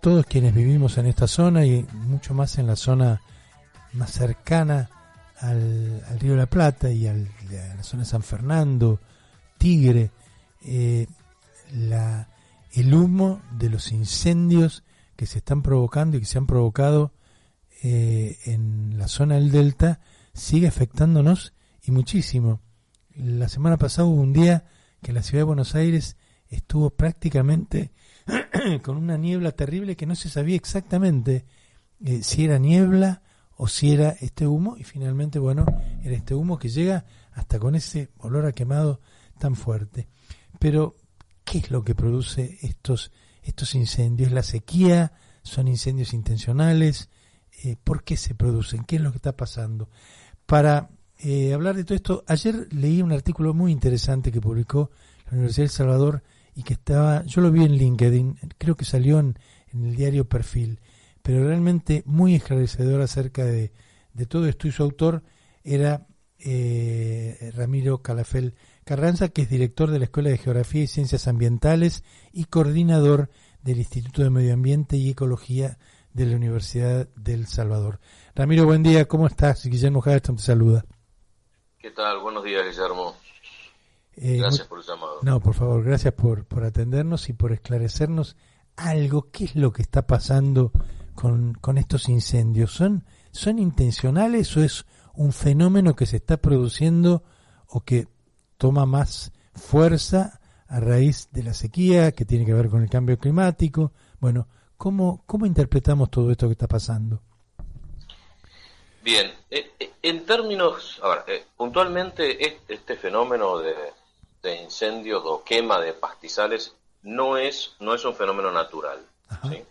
todos quienes vivimos en esta zona y mucho más en la zona más cercana al Río de la Plata y a la zona de San Fernando, Tigre, el humo de los incendios que se están provocando y que se han provocado en la zona del Delta sigue afectándonos y muchísimo. La semana pasada hubo un día que la ciudad de Buenos Aires estuvo prácticamente con una niebla terrible que no se sabía exactamente si era niebla o si era este humo, y finalmente, bueno, era este humo que llega hasta con ese olor a quemado tan fuerte. Pero, ¿qué es lo que produce estos incendios? ¿La sequía? ¿Son incendios intencionales? ¿Por qué se producen? ¿Qué es lo que está pasando? Para hablar de todo esto, ayer leí un artículo muy interesante que publicó la Universidad del Salvador y que yo lo vi en LinkedIn, creo que salió en el diario Perfil, pero realmente muy esclarecedor acerca de todo esto, y su autor era Ramiro Calafel Carranza, que es director de la Escuela de Geografía y Ciencias Ambientales y coordinador del Instituto de Medio Ambiente y Ecología de la Universidad del Salvador. Ramiro, buen día, ¿cómo estás? Guillermo Hagerton te saluda. ¿Qué tal? Buenos días, Guillermo. Gracias por el llamado. No, por favor, gracias por atendernos y por esclarecernos algo. ¿Qué es lo que está pasando con estos incendios? ¿Son intencionales o es un fenómeno que se está produciendo o que toma más fuerza a raíz de la sequía, que tiene que ver con el cambio climático? Bueno, ¿cómo interpretamos todo esto que está pasando? Bien, en términos, puntualmente este fenómeno de incendios o quema de pastizales no es un fenómeno natural, ¿sí?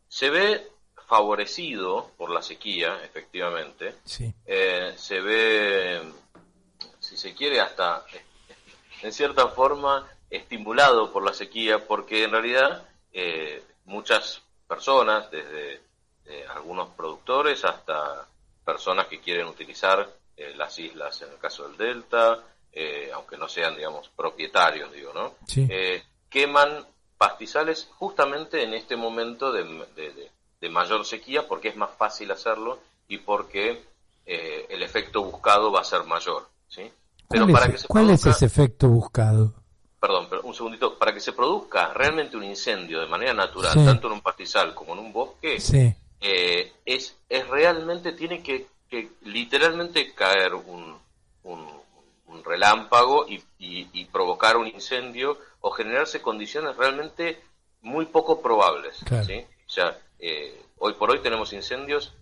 Se ve favorecido por la sequía, efectivamente. Sí. Se ve, si se quiere, hasta en cierta forma estimulado por la sequía, porque en realidad muchas personas, desde algunos productores hasta personas que quieren utilizar las islas, en el caso del Delta, aunque no sean, digamos, propietarios, ¿no? Sí. Queman pastizales justamente en este momento de mayor sequía, porque es más fácil hacerlo y porque el efecto buscado va a ser mayor, ¿sí? Pero ¿Cuál es ese efecto buscado? Perdón, pero un segundito. Para que se produzca realmente un incendio de manera natural, sí, tanto en un pastizal como en un bosque, sí, es realmente, tiene que literalmente caer un relámpago y provocar un incendio o generarse condiciones realmente muy poco probables, claro. ¿sí? O sea, hoy por hoy tenemos incendios,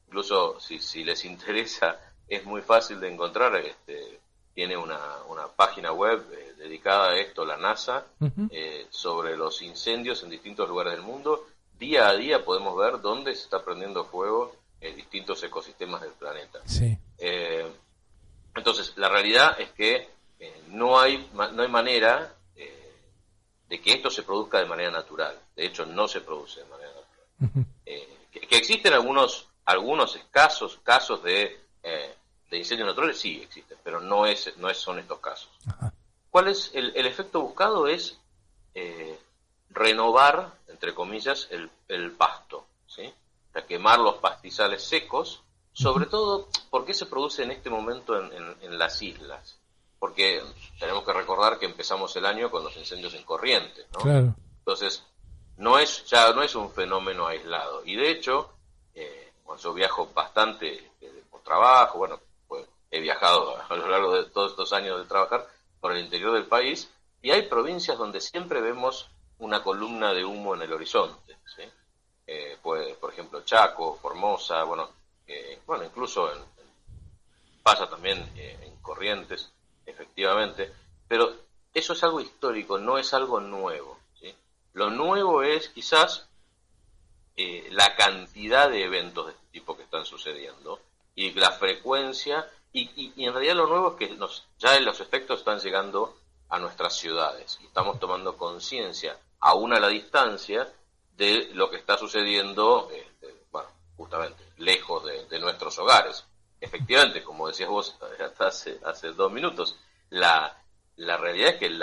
incluso si les interesa, es muy fácil de encontrar. Tiene una página web dedicada a esto, la NASA, uh-huh, sobre los incendios en distintos lugares del mundo. Día a día podemos ver dónde se está prendiendo fuego en distintos ecosistemas del planeta. Sí. Entonces, la realidad es que no hay manera de que esto se produzca de manera natural. De hecho, no se produce de manera natural. Uh-huh. Que existen algunos escasos casos de incendios naturales, sí existen, pero no son estos casos. Ajá. ¿Cuál es el efecto buscado? Es renovar, entre comillas, el pasto, ¿sí? O sea, quemar los pastizales secos, sobre todo, ¿por qué se produce en este momento en las islas? Porque tenemos que recordar que empezamos el año con los incendios en Corrientes, ¿no? Claro. Entonces, no es un fenómeno aislado. Y de hecho, cuando yo viajo bastante por trabajo, bueno, pues he viajado a lo largo de todos estos años de trabajar por el interior del país, y hay provincias donde siempre vemos una columna de humo en el horizonte, ¿sí? Pues, por ejemplo, Chaco, Formosa, incluso pasa también en Corrientes, efectivamente, pero eso es algo histórico, no es algo nuevo, ¿sí? Lo nuevo es quizás la cantidad de eventos de este tipo que están sucediendo y la frecuencia, y en realidad lo nuevo es que ya los efectos están llegando a nuestras ciudades y estamos tomando conciencia, aún a la distancia, de lo que está sucediendo, justamente lejos de nuestros hogares. Efectivamente, como decías vos hasta hace 2 minutos, la realidad es que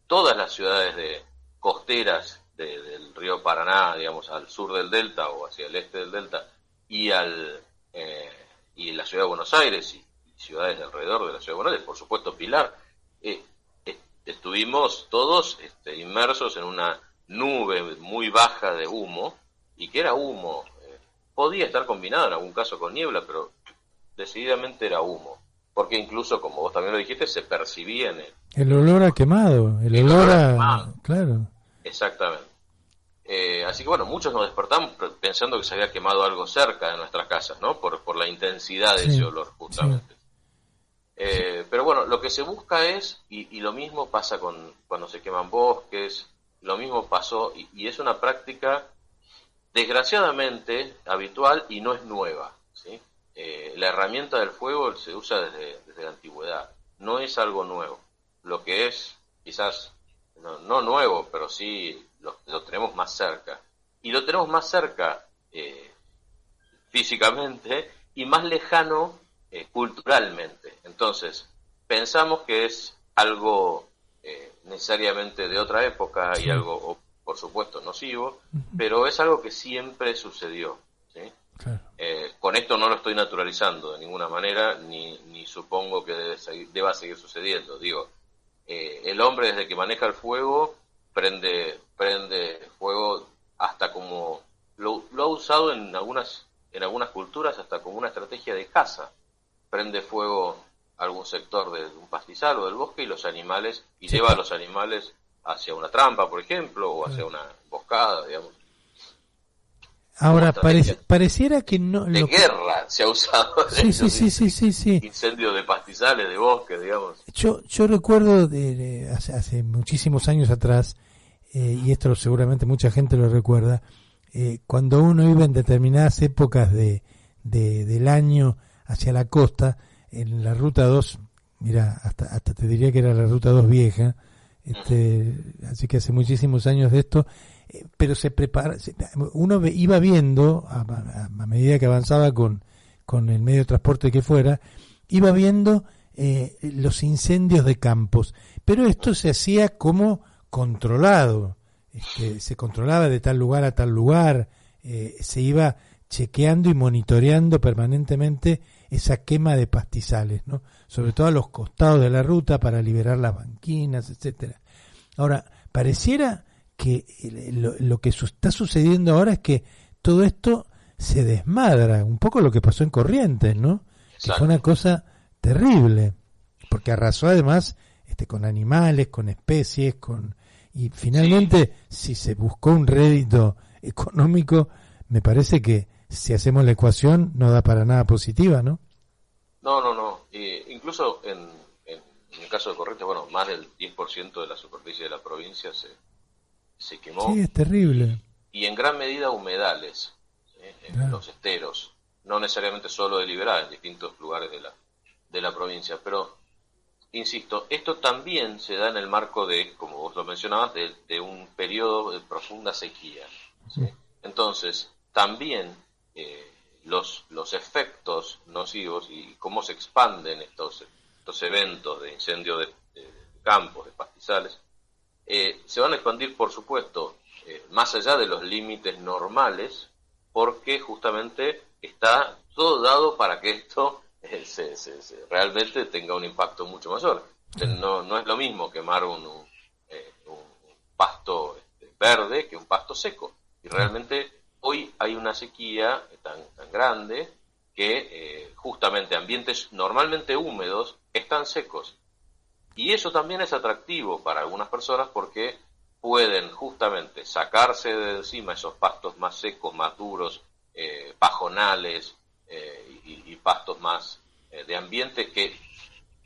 todas las ciudades costeras del río Paraná, digamos, al sur del delta o hacia el este del delta, y y la ciudad de Buenos Aires y ciudades de alrededor de la ciudad de Buenos Aires, por supuesto Pilar, estuvimos todos inmersos en una nube muy baja de humo, y que era humo, podía estar combinado en algún caso con niebla, pero decididamente era humo, porque incluso, como vos también lo dijiste, se percibía en el olor a quemado, el olor a quemado. Claro. Exactamente. Así que bueno, muchos nos despertamos pensando que se había quemado algo cerca de nuestras casas, ¿no? Por la intensidad de ese olor, justamente. Pero bueno, lo que se busca es, y lo mismo pasa cuando se queman bosques, lo mismo pasó, y es una práctica desgraciadamente habitual y no es nueva, ¿sí? La herramienta del fuego se usa desde la antigüedad, no es algo nuevo. Lo que es, quizás, no nuevo, pero sí lo tenemos más cerca. Y lo tenemos más cerca físicamente y más lejano culturalmente. Entonces, pensamos que es algo necesariamente de otra época y algo, por supuesto, nocivo, pero es algo que siempre sucedió, ¿sí? Claro. Con esto no lo estoy naturalizando de ninguna manera, ni supongo que deba seguir sucediendo. Digo, el hombre desde que maneja el fuego prende fuego hasta como lo ha usado en algunas culturas hasta como una estrategia de caza. Prende fuego algún sector de un pastizal o del bosque y los animales, y lleva a los animales hacia una trampa, por ejemplo, o hacia una emboscada, digamos. Ahora, pareciera que no... De guerra se ha usado. Sí. Incendios de pastizales, de bosques, digamos. Yo recuerdo hace muchísimos años atrás, y esto seguramente mucha gente lo recuerda, cuando uno iba en determinadas épocas del año hacia la costa, en la ruta 2, mira, hasta te diría que era la ruta 2 vieja, así que hace muchísimos años de esto, pero uno iba viendo, a medida que avanzaba con el medio de transporte que fuera, iba viendo los incendios de campos, pero esto se hacía como controlado, se controlaba de tal lugar a tal lugar, se iba chequeando y monitoreando permanentemente esa quema de pastizales, ¿no? Sobre todo a los costados de la ruta para liberar las banquinas, etcétera. Ahora, pareciera que lo que está sucediendo ahora es que todo esto se desmadra, un poco lo que pasó en Corrientes, ¿no? Que fue una cosa terrible, porque arrasó además con animales, con especies, y finalmente si se buscó un rédito económico, me parece que si hacemos la ecuación no da para nada positiva, ¿no? No. Incluso en el caso de Corrientes, bueno, más del 10% de la superficie de la provincia se quemó. Sí, es terrible. Y en gran medida humedales, en los esteros, no necesariamente solo de Liberá, en distintos lugares de la provincia. Pero, insisto, esto también se da en el marco de, como vos lo mencionabas, de un periodo de profunda sequía, ¿sí? Entonces, también los efectos nocivos y cómo se expanden estos eventos de incendio de campos, de pastizales, se van a expandir, por supuesto, más allá de los límites normales, porque justamente está todo dado para que esto realmente tenga un impacto mucho mayor. No es lo mismo quemar un pasto verde que un pasto seco. Y realmente hoy hay una sequía tan grande que justamente ambientes normalmente húmedos están secos. Y eso también es atractivo para algunas personas porque pueden justamente sacarse de encima esos pastos más secos, más duros, pajonales y pastos más de ambientes que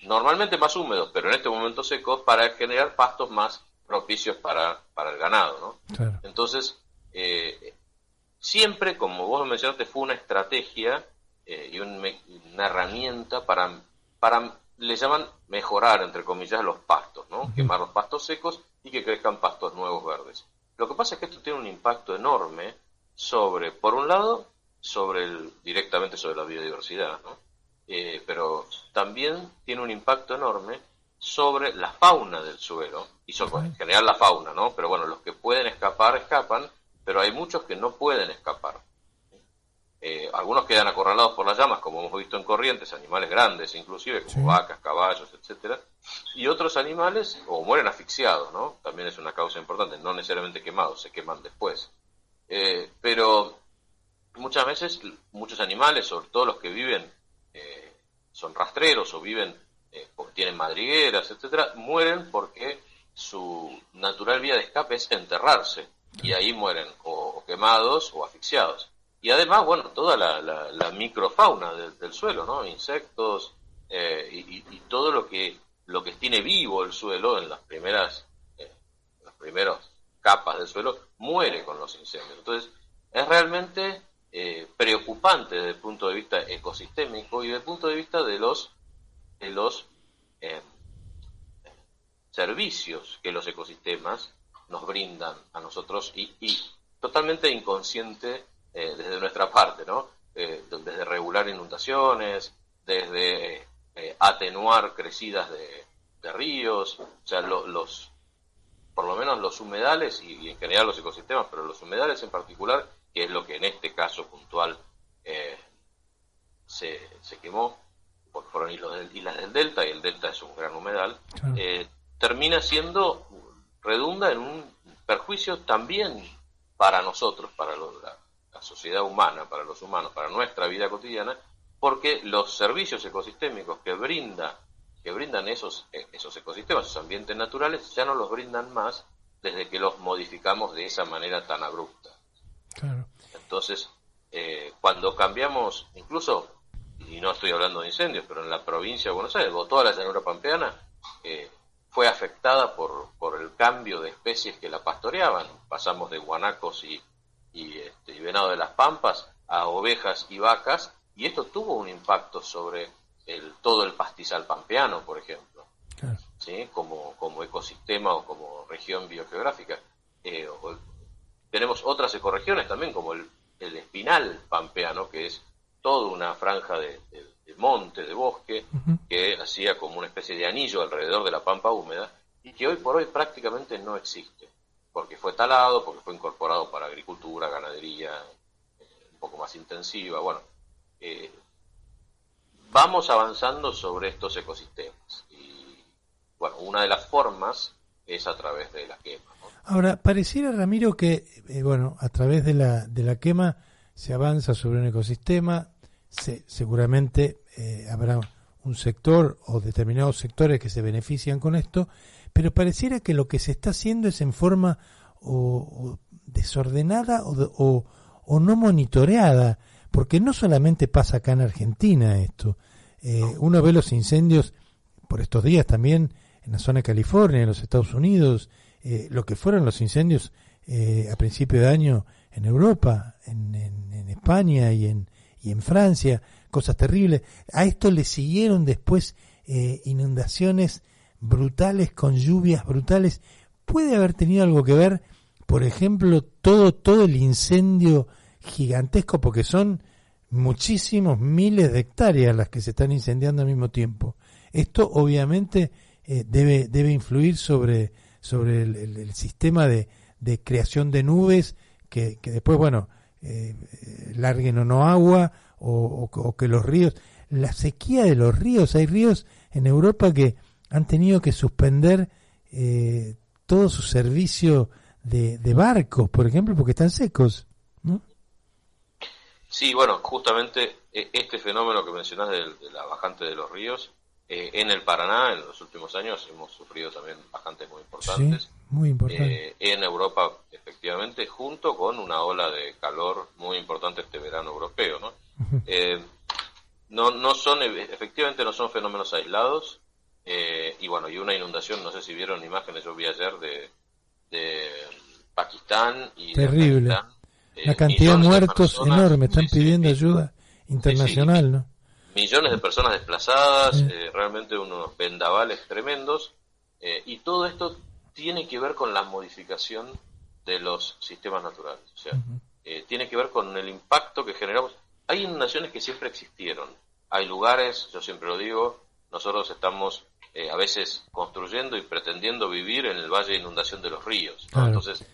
normalmente más húmedos, pero en este momento secos, para generar pastos más propicios para el ganado, ¿no? Claro. Entonces, siempre, como vos mencionaste, fue una estrategia y una herramienta para le llaman mejorar, entre comillas, los pastos, ¿no? Uh-huh. Quemar los pastos secos y que crezcan pastos nuevos verdes. Lo que pasa es que esto tiene un impacto enorme por un lado, directamente sobre la biodiversidad, ¿no? Pero también tiene un impacto enorme sobre la fauna del suelo, y sobre, en general la fauna, ¿no? Pero bueno, los que pueden escapar, escapan, pero hay muchos que no pueden escapar. Algunos quedan acorralados por las llamas, como hemos visto en Corrientes, animales grandes inclusive, como vacas, caballos, etcétera, y otros animales o mueren asfixiados, ¿no? También es una causa importante, no necesariamente quemados, se queman después. Pero muchas veces muchos animales, sobre todo los que viven, son rastreros o viven, tienen madrigueras, etcétera, mueren porque su natural vía de escape es enterrarse, y ahí mueren o quemados o asfixiados. Y además, bueno, toda la microfauna del suelo, ¿no? Insectos y todo lo que tiene vivo el suelo en las primeras capas del suelo muere con los incendios. Entonces, es realmente preocupante desde el punto de vista ecosistémico y desde el punto de vista de los servicios que los ecosistemas nos brindan a nosotros y totalmente inconsciente desde nuestra parte, ¿no? Desde regular inundaciones, desde atenuar crecidas de ríos, o sea, por lo menos los humedales y en general los ecosistemas, pero los humedales en particular, que es lo que en este caso puntual se quemó, porque fueron islas del delta, y el delta es un gran humedal, termina siendo, redunda en un perjuicio también para nosotros, para la sociedad humana, para los humanos, para nuestra vida cotidiana, porque los servicios ecosistémicos que brindan esos ecosistemas, esos ambientes naturales, ya no los brindan más desde que los modificamos de esa manera tan abrupta. Claro. Entonces, cuando cambiamos, incluso, y no estoy hablando de incendios, pero en la provincia de Buenos Aires, toda la llanura pampeana fue afectada por el cambio de especies que la pastoreaban. Pasamos de guanacos y venado de las pampas a ovejas y vacas, y esto tuvo un impacto sobre todo el pastizal pampeano, por ejemplo, claro. ¿Sí? Como ecosistema o como región biogeográfica. Tenemos otras ecorregiones también, como el espinal pampeano, que es toda una franja de monte, de bosque, que hacía como una especie de anillo alrededor de la pampa húmeda, y que hoy por hoy prácticamente no existe, porque fue talado, porque fue incorporado para agricultura, ganadería, un poco más intensiva. Bueno, vamos avanzando sobre estos ecosistemas, y bueno, una de las formas es a través de la quema, ¿no? Ahora, pareciera, Ramiro, que a través de la quema se avanza sobre un ecosistema, seguramente habrá un sector o determinados sectores que se benefician con esto, pero pareciera que lo que se está haciendo es en forma o desordenada o no monitoreada, porque no solamente pasa acá en Argentina esto. Uno ve los incendios por estos días también en la zona de California, en los Estados Unidos, lo que fueron los incendios a principio de año en Europa, en España y en Francia, cosas terribles. A esto le siguieron después inundaciones brutales con lluvias brutales. ¿Puede haber tenido algo que ver, por ejemplo, todo el incendio gigantesco, porque son muchísimos miles de hectáreas las que se están incendiando al mismo tiempo? Esto obviamente debe influir sobre el sistema de creación de nubes que después, larguen o no agua o que los ríos, la sequía de los ríos. Hay ríos en Europa que han tenido que suspender todo su servicio de barcos, por ejemplo, porque están secos, ¿no? Sí, bueno, justamente este fenómeno que mencionás de la bajante de los ríos, en el Paraná en los últimos años hemos sufrido también bajantes muy importantes. Sí, muy importante. En Europa, efectivamente, junto con una ola de calor muy importante este verano europeo, ¿no? Efectivamente no son fenómenos aislados, y una inundación, no sé si vieron imágenes, yo vi ayer de Pakistán y terrible. De Afganistán. La cantidad de muertos enorme, están pidiendo ayuda internacional, ¿no? Millones de personas desplazadas, realmente unos vendavales tremendos, y todo esto tiene que ver con la modificación de los sistemas naturales, o sea, tiene que ver con el impacto que generamos. Hay inundaciones que siempre existieron, hay lugares, yo siempre lo digo, nosotros estamos a veces construyendo y pretendiendo vivir en el valle de inundación de los ríos, ¿no? Claro. Entonces,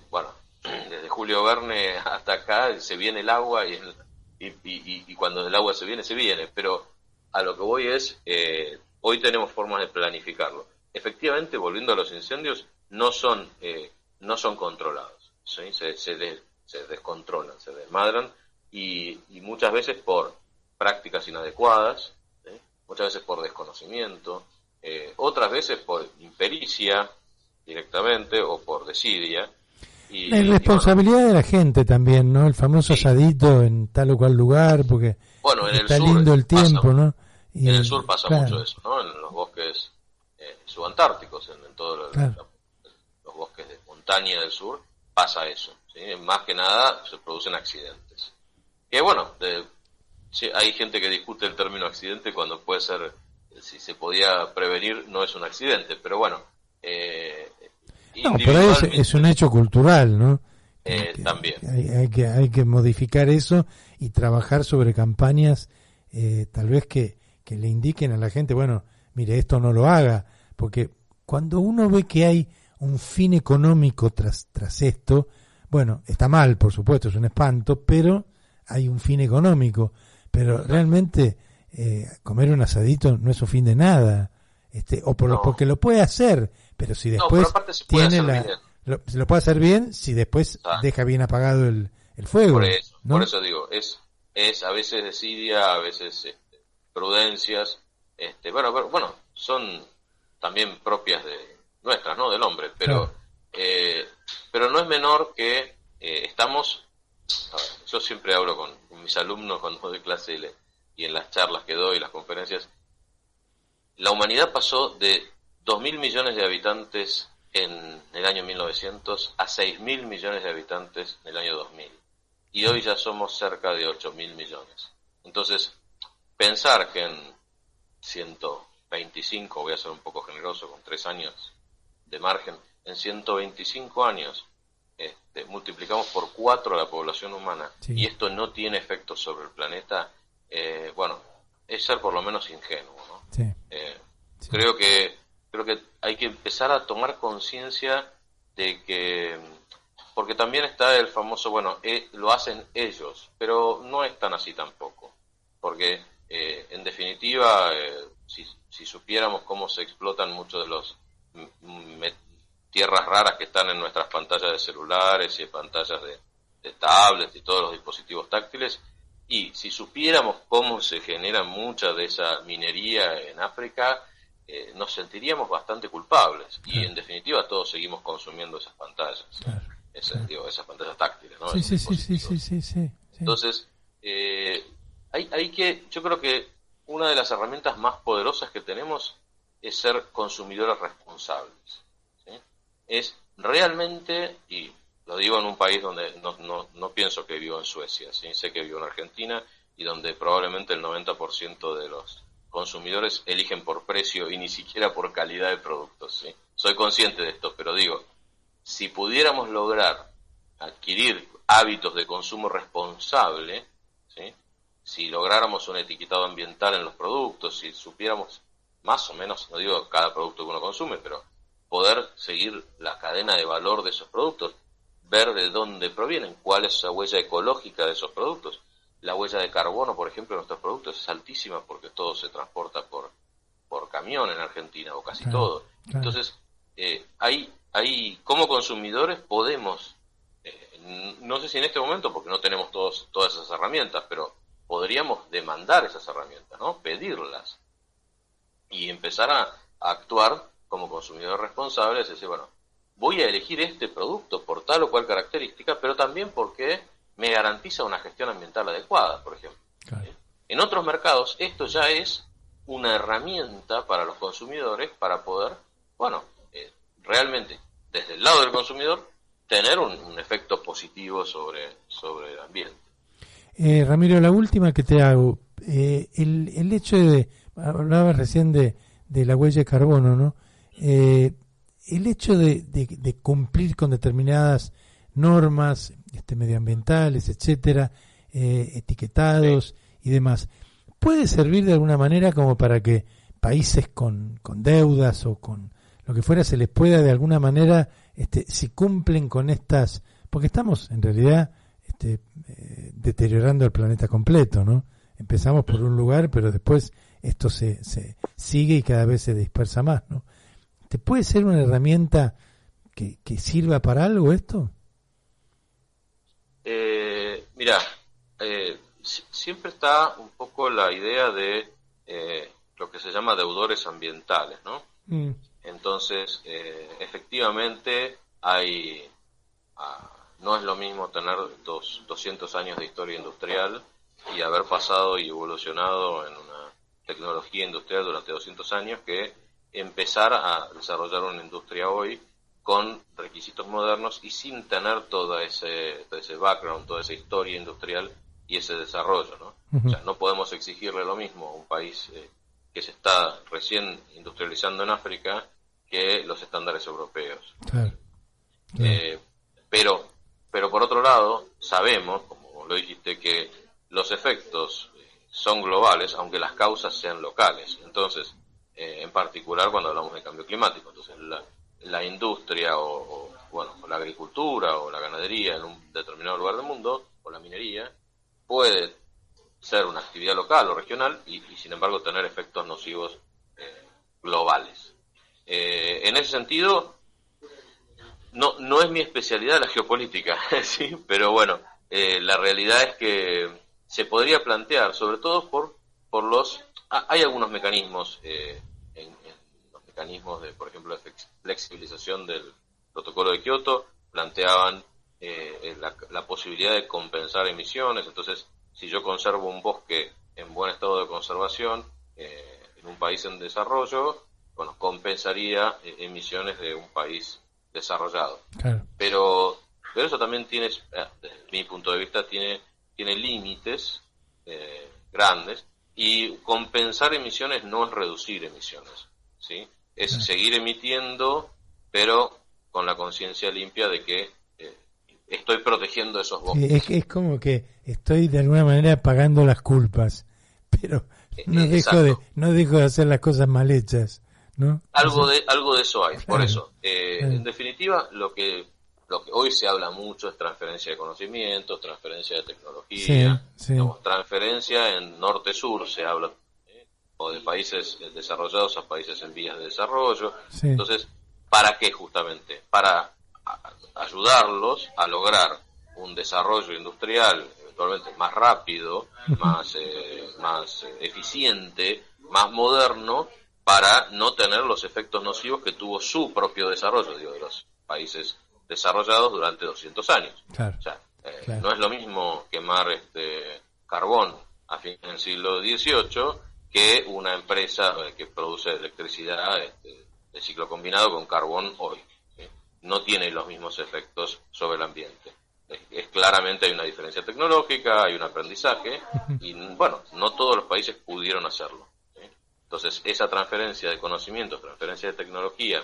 bueno, desde Julio Verne hasta acá se viene el agua y cuando el agua se viene, pero a lo que voy es, hoy tenemos formas de planificarlo. Efectivamente, volviendo a los incendios, no son controlados, ¿sí? Se descontrolan, se desmadran y muchas veces por prácticas inadecuadas, ¿sí? Muchas veces por desconocimiento, otras veces por impericia directamente o por desidia. La irresponsabilidad de la gente también, ¿no? El famoso asadito en tal o cual lugar, porque está lindo el tiempo, ¿no? Y en el sur pasa mucho eso, ¿no? En los bosques subantárticos, en todos los bosques de montaña del sur, pasa eso, ¿sí? Más que nada se producen accidentes. Que bueno, hay gente que discute el término accidente cuando puede ser, si se podía prevenir, no es un accidente, pero bueno. No, pero es un hecho cultural, ¿no? También. Hay que modificar eso y trabajar sobre campañas, tal vez que le indiquen a la gente, bueno, mire, esto no lo haga, porque cuando uno ve que hay un fin económico tras esto, bueno, está mal, por supuesto, es un espanto, pero hay un fin económico, pero realmente comer un asadito no es un fin de nada, porque lo puede hacer, pero si después se lo puede hacer bien si después deja bien apagado el fuego. Por eso digo, es a veces desidia, a veces prudencias, bueno, son también propias de nuestras, ¿no? Del hombre, pero no es menor que estamos, a ver, yo siempre hablo con mis alumnos cuando doy clase y en las charlas que doy, las conferencias, la humanidad pasó de 2.000 millones de habitantes en el año 1900 a 6.000 millones de habitantes en el año 2000. Y hoy ya somos cerca de 8.000 millones. Entonces, pensar que en 125, voy a ser un poco generoso, con 3 años de margen, en 125 años multiplicamos por 4 la población humana, y esto no tiene efectos sobre el planeta, bueno, es ser por lo menos ingenuo, ¿no? Creo que hay que empezar a tomar conciencia de que, porque también está el famoso, bueno, lo hacen ellos, pero no es tan así tampoco, porque en definitiva, si supiéramos cómo se explotan muchos de los tierras raras que están en nuestras pantallas de celulares y pantallas de tablets y todos los dispositivos táctiles, y si supiéramos cómo se genera mucha de esa minería en África, nos sentiríamos bastante culpables. Y en definitiva todos seguimos consumiendo esas pantallas, esas pantallas táctiles, ¿no? Sí. Entonces, yo creo que una de las herramientas más poderosas que tenemos es ser consumidores responsables, ¿sí? Es realmente, y lo digo en un país donde no pienso que vivo en Suecia, ¿sí? Sé que vivo en Argentina, y donde probablemente el 90% de los consumidores eligen por precio y ni siquiera por calidad de productos, ¿sí? Soy consciente de esto, pero digo, si pudiéramos lograr adquirir hábitos de consumo responsable, ¿sí? Si lográramos un etiquetado ambiental en los productos, si supiéramos más o menos, no digo cada producto que uno consume, pero poder seguir la cadena de valor de esos productos, ver de dónde provienen, cuál es la huella ecológica de esos productos. La huella de carbono, por ejemplo, de nuestros productos es altísima porque todo se transporta por camión en Argentina, o casi todo. Entonces, como consumidores podemos, no sé si en este momento, porque no tenemos todas esas herramientas, pero podríamos demandar esas herramientas, ¿no? Pedirlas y empezar a actuar como consumidores responsables, es decir, bueno, voy a elegir este producto por tal o cual característica, pero también porque me garantiza una gestión ambiental adecuada, por ejemplo. En otros mercados esto ya es una herramienta para los consumidores para poder, bueno, realmente desde el lado del consumidor tener un efecto positivo sobre el ambiente. Ramiro, la última que te hago, el hecho hablabas recién de la huella de carbono, ¿no? El hecho de cumplir con determinadas normas medioambientales, etcétera, etiquetados y demás, puede servir de alguna manera como para que países con deudas o con lo que fuera se les pueda de alguna manera, si cumplen con estas, porque estamos en realidad deteriorando el planeta completo, ¿no? Empezamos por un lugar, pero después esto se sigue y cada vez se dispersa más, ¿no? ¿Te puede ser una herramienta que sirva para algo esto? Mira, siempre está un poco la idea de lo que se llama deudores ambientales, ¿no? Entonces, efectivamente, no es lo mismo tener 200 años de historia industrial y haber pasado y evolucionado en una tecnología industrial durante 200 años que empezar a desarrollar una industria hoy con requisitos modernos y sin tener todo ese background, toda esa historia industrial y ese desarrollo, ¿no? Uh-huh. O sea, no podemos exigirle lo mismo a un país que se está recién industrializando en África que los estándares europeos. Claro. Pero por otro lado, sabemos, como lo dijiste, que los efectos son globales, aunque las causas sean locales. Entonces, en particular cuando hablamos de cambio climático, entonces la industria o la agricultura o la ganadería en un determinado lugar del mundo, o la minería, puede ser una actividad local o regional y sin embargo tener efectos nocivos globales. En ese sentido, no es mi especialidad la geopolítica, ¿sí? Pero bueno, la realidad es que se podría plantear, sobre todo por los... hay algunos mecanismos, los mecanismos de, por ejemplo, de flexibilización del protocolo de Kioto, planteaban la posibilidad de compensar emisiones. Entonces, si yo conservo un bosque en buen estado de conservación en un país en desarrollo, bueno, compensaría emisiones de un país desarrollado. Claro. Pero eso también tiene, desde mi punto de vista, tiene límites grandes, y compensar emisiones no es reducir emisiones, ¿sí? Es seguir emitiendo, pero con la conciencia limpia de que estoy protegiendo esos bosques. Sí, es como que estoy de alguna manera pagando las culpas, pero no dejo de hacer las cosas mal hechas, ¿no? Algo de eso hay, claro, por eso. En definitiva, lo que hoy se habla mucho es transferencia de conocimientos, transferencia de tecnología, sí. Digamos, transferencia en norte-sur se habla, o de países desarrollados a países en vías de desarrollo. Sí. Entonces, ¿para qué justamente? Para ayudarlos a lograr un desarrollo industrial eventualmente más rápido, más eficiente, más moderno, para no tener los efectos nocivos que tuvo su propio desarrollo, de los países desarrollados durante 200 años. Claro, o sea, claro. No es lo mismo quemar carbón a fin del siglo XVIII que una empresa que produce electricidad de ciclo combinado con carbón hoy. No tiene los mismos efectos sobre el ambiente. Claramente hay una diferencia tecnológica, hay un aprendizaje, y bueno, no todos los países pudieron hacerlo. Entonces, esa transferencia de conocimientos, transferencia de tecnología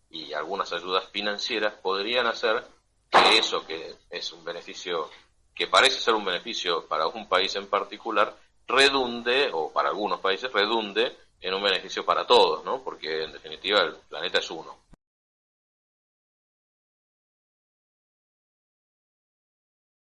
y algunas ayudas financieras podrían hacer que eso, que es un beneficio, que parece ser un beneficio para un país en particular, redunde, o para algunos países redunde, en un beneficio para todos, ¿no? Porque en definitiva el planeta es uno.